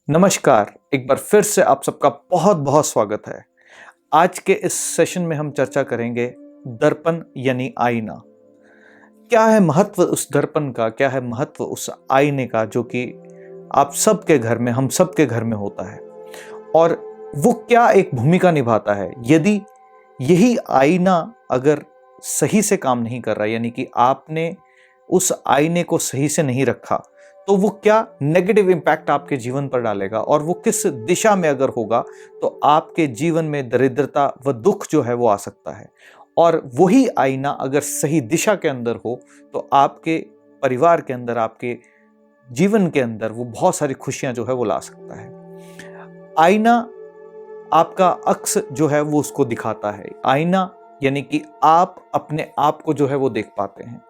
नमस्कार, एक बार फिर से आप सबका बहुत बहुत स्वागत है। आज के इस सेशन में हम चर्चा करेंगे दर्पण यानी आईना। क्या है महत्व उस दर्पण का, क्या है महत्व उस आईने का जो कि आप सबके घर में, हम सबके घर में होता है, और वो क्या एक भूमिका निभाता है। यदि यही आईना अगर सही से काम नहीं कर रहा, यानी कि आपने उस आईने को सही से नहीं रखा, तो वो क्या नेगेटिव इंपैक्ट आपके जीवन पर डालेगा, और वो किस दिशा में अगर होगा तो आपके जीवन में दरिद्रता व दुख जो है वो आ सकता है। और वही आईना अगर सही दिशा के अंदर हो तो आपके परिवार के अंदर, आपके जीवन के अंदर वो बहुत सारी खुशियां जो है वो ला सकता है। आईना आपका अक्स जो है वो उसको दिखाता है। आईना यानी कि आप अपने आप को जो है वो देख पाते हैं।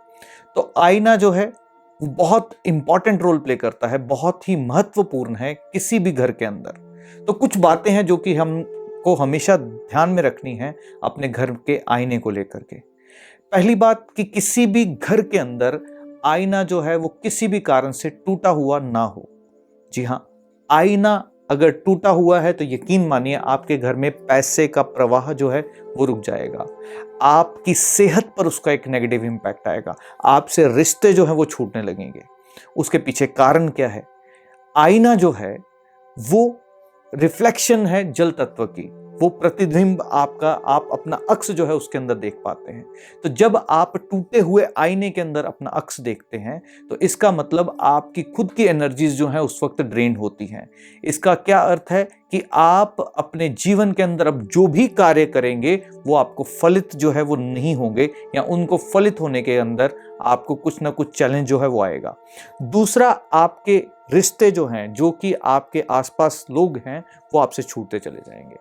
तो आईना जो है वो बहुत इंपॉर्टेंट रोल प्ले करता है, बहुत ही महत्वपूर्ण है किसी भी घर के अंदर। तो कुछ बातें हैं जो कि हमको हमेशा ध्यान में रखनी है अपने घर के आईने को लेकर के। पहली बात कि किसी भी घर के अंदर आईना जो है वो किसी भी कारण से टूटा हुआ ना हो। जी हाँ, आईना अगर टूटा हुआ है तो यकीन मानिए आपके घर में पैसे का प्रवाह जो है वो रुक जाएगा। आपकी सेहत पर उसका एक नेगेटिव इंपैक्ट आएगा। आपसे रिश्ते जो है वो छूटने लगेंगे। उसके पीछे कारण क्या है? आईना जो है वो रिफ्लेक्शन है जल तत्व की। वो प्रतिबिंब आपका, आप अपना अक्स जो है उसके अंदर देख पाते हैं। तो जब आप टूटे हुए आईने के अंदर अपना अक्स देखते हैं तो इसका मतलब आपकी खुद की एनर्जीज जो है उस वक्त ड्रेन होती हैं। इसका क्या अर्थ है कि आप अपने जीवन के अंदर अब जो भी कार्य करेंगे वो आपको फलित जो है वो नहीं होंगे, या उनको फलित होने के अंदर आपको कुछ ना कुछ चैलेंज जो है वो आएगा। दूसरा, आपके रिश्ते जो हैं, जो कि आपके आसपास लोग हैं, वो आपसे छूटते चले जाएंगे।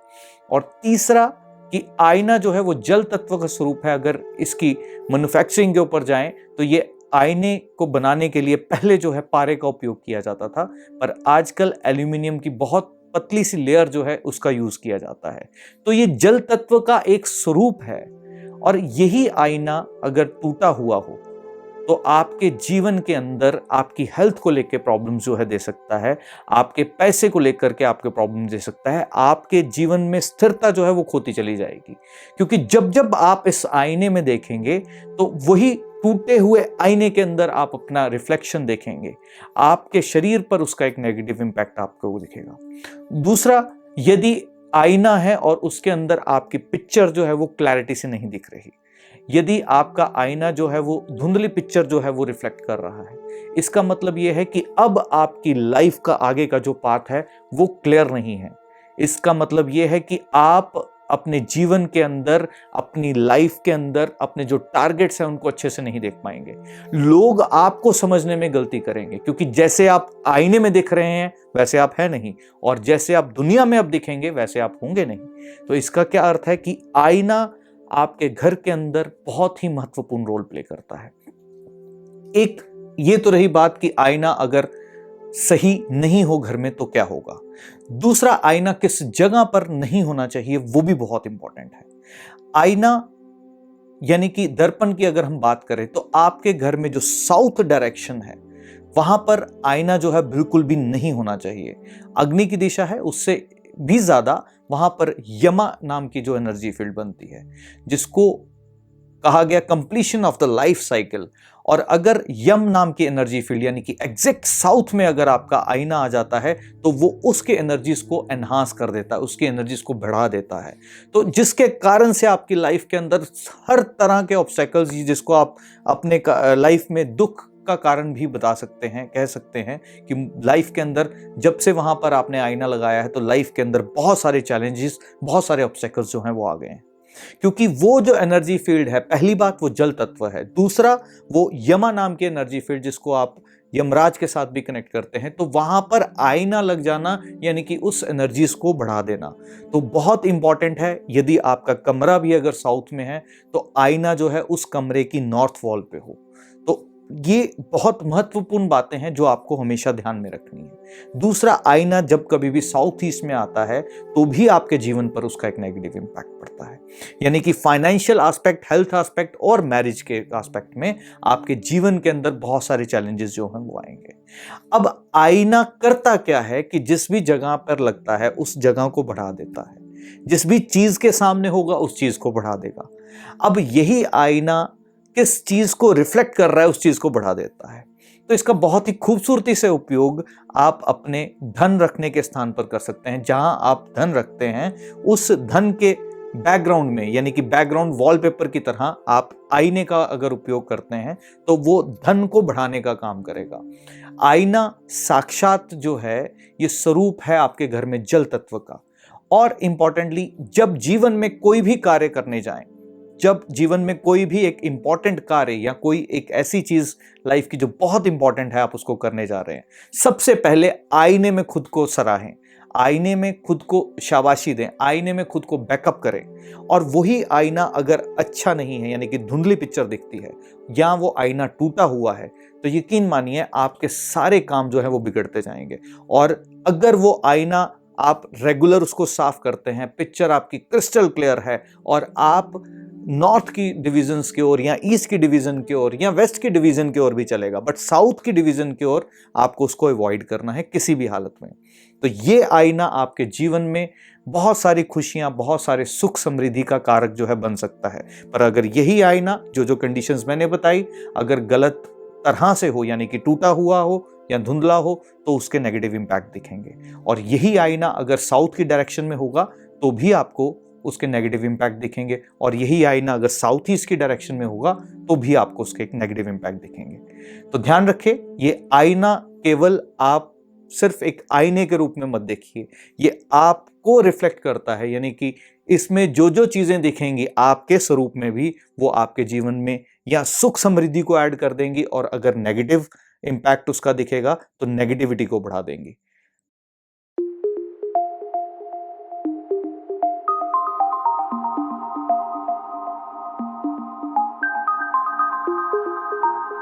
और तीसरा कि आईना जो है वो जल तत्व का स्वरूप है। अगर इसकी मैन्युफैक्चरिंग के ऊपर जाएं तो ये आईने को बनाने के लिए पहले जो है पारे का उपयोग किया जाता था, पर आजकल एल्यूमिनियम की बहुत पतली सी लेयर जो है उसका यूज किया जाता है। तो ये जल तत्व का एक स्वरूप है, और यही आईना अगर टूटा हुआ हो तो आपके जीवन के अंदर आपकी हेल्थ को लेकर प्रॉब्लम जो है दे सकता है, आपके पैसे को लेकर के आपके प्रॉब्लम दे सकता है, आपके जीवन में स्थिरता जो है वो खोती चली जाएगी। क्योंकि जब जब आप इस आईने में देखेंगे तो वही टूटे हुए आईने के अंदर आप अपना रिफ्लेक्शन देखेंगे, आपके शरीर पर उसका एक नेगेटिव इंपैक्ट आपको दिखेगा। दूसरा, यदि आईना है और उसके अंदर आपकी पिक्चर जो है वो क्लैरिटी से नहीं दिख रही, यदि आपका आईना जो है वो धुंधली पिक्चर जो है वो रिफ्लेक्ट कर रहा है, इसका मतलब यह है कि अब आपकी लाइफ का आगे का जो पाथ है वो क्लियर नहीं है। इसका मतलब यह है कि आप अपने जीवन के अंदर, अपनी लाइफ के अंदर अपने जो टारगेट्स हैं उनको अच्छे से नहीं देख पाएंगे। लोग आपको समझने में गलती करेंगे, क्योंकि जैसे आप आईने में दिख रहे हैं वैसे आप हैं नहीं, और जैसे आप दुनिया में अब दिखेंगे वैसे आप होंगे नहीं। तो इसका क्या अर्थ है कि आईना आपके घर के अंदर बहुत ही महत्वपूर्ण रोल प्ले करता है। एक ये तो रही बात कि आईना अगर सही नहीं हो घर में तो क्या होगा। दूसरा, आईना किस जगह पर नहीं होना चाहिए वो भी बहुत इंपॉर्टेंट है। आईना यानी कि दर्पण की अगर हम बात करें तो आपके घर में जो साउथ डायरेक्शन है वहां पर आईना जो है बिल्कुल भी नहीं होना चाहिए। अग्नि की दिशा है, उससे भी ज्यादा वहां पर यमा नाम की जो एनर्जी फील्ड बनती है, जिसको कहा गया completion of the life cycle. और अगर यम नाम की एनर्जी फील्ड यानी कि एग्जैक्ट साउथ में अगर आपका आईना आ जाता है तो वो उसके एनर्जीज को एनहांस कर देता है, उसकी एनर्जीज को बढ़ा देता है। तो जिसके कारण से आपकी लाइफ के अंदर हर तरह के ऑब्स्टेकल्स, जिसको आप अपने लाइफ में दुख का कारण भी बता सकते हैं, कह सकते हैं कि लाइफ के अंदर जब से वहां पर आपने आईना लगाया है तो लाइफ के अंदर बहुत सारे चैलेंजेस, बहुत सारे ऑब्स्टेकल्स जो हैं वो आ गए हैं। क्योंकि वो जो एनर्जी फील्ड है, पहली बात वो जल तत्व है, दूसरा वो यमा नाम की एनर्जी फील्ड जिसको आप यमराज के साथ भी कनेक्ट करते हैं, तो वहां पर आईना लग जाना यानी कि उस एनर्जीज को बढ़ा देना तो बहुत इंपॉर्टेंट है। यदि आपका कमरा भी अगर साउथ में है तो आईना जो है उस कमरे की नॉर्थ वॉल पे हो। तो ये बहुत महत्वपूर्ण बातें हैं जो आपको हमेशा ध्यान में रखनी है। दूसरा, आईना जब कभी भी साउथ ईस्ट में आता है तो भी आपके जीवन पर उसका एक नेगेटिव इंपैक्ट पड़ता है, यानी कि फाइनेंशियल एस्पेक्ट, हेल्थ एस्पेक्ट और मैरिज के एस्पेक्ट में आपके जीवन के अंदर बहुत सारे चैलेंजेस जो हैं वो आएंगे। अब आईना करता क्या है कि जिस भी जगह पर लगता है उस जगह को बढ़ा देता है, जिस भी चीज के सामने होगा उस चीज को बढ़ा देगा। अब यही आईना किस चीज को रिफ्लेक्ट कर रहा है उस चीज को बढ़ा देता है। तो इसका बहुत ही खूबसूरती से उपयोग आप अपने धन रखने के स्थान पर कर सकते हैं। जहां आप धन रखते हैं उस धन के बैकग्राउंड में, यानी कि बैकग्राउंड वॉलपेपर की तरह आप आईने का अगर उपयोग करते हैं तो वो धन को बढ़ाने का काम करेगा। आईना साक्षात जो है ये स्वरूप है आपके घर में जल तत्व का। और इंपॉर्टेंटली जब जीवन में कोई भी कार्य करने जाएं, जब जीवन में कोई भी एक इंपॉर्टेंट कार्य या कोई एक ऐसी चीज लाइफ की जो बहुत इंपॉर्टेंट है आप उसको करने जा रहे हैं, सबसे पहले आईने में खुद को सराहें, आईने में खुद को शाबाशी दें, आईने में खुद को बैकअप करें। और वही आईना अगर अच्छा नहीं है, यानी कि धुंधली पिक्चर दिखती है या वो आईना टूटा हुआ है, तो यकीन मानिए आपके सारे काम जो है वो बिगड़ते जाएंगे। और अगर वो आईना आप रेगुलर उसको साफ करते हैं, पिक्चर आपकी क्रिस्टल क्लियर है और आप नॉर्थ की डिवीजन्स की ओर या ईस्ट की डिवीजन की ओर या वेस्ट की डिवीजन की ओर भी चलेगा, बट साउथ की डिवीजन की ओर आपको उसको अवॉइड करना है किसी भी हालत में। तो ये आईना आपके जीवन में बहुत सारी खुशियां, बहुत सारे सुख समृद्धि का कारक जो है बन सकता है। पर अगर यही आईना जो कंडीशंस मैंने बताई अगर गलत तरह से हो, यानी कि टूटा हुआ हो या धुंधला हो, तो उसके नेगेटिव इंपैक्ट दिखेंगे। और यही आईना अगर साउथ की डायरेक्शन में होगा तो भी आपको उसके नेगेटिव इंपैक्ट दिखेंगे। और यही आईना अगर साउथ ईस्ट की डायरेक्शन में होगा तो भी आपको उसके एक नेगेटिव इंपैक्ट दिखेंगे। तो ध्यान रखें, ये आईना केवल आप सिर्फ एक आईने के रूप में मत देखिए, ये आपको रिफ्लेक्ट करता है, यानी कि इसमें जो जो चीजें दिखेंगी आपके स्वरूप में भी वो आपके जीवन में या सुख समृद्धि को ऐड कर देंगी, और अगर नेगेटिव इंपैक्ट उसका दिखेगा तो नेगेटिविटी को बढ़ा देंगी।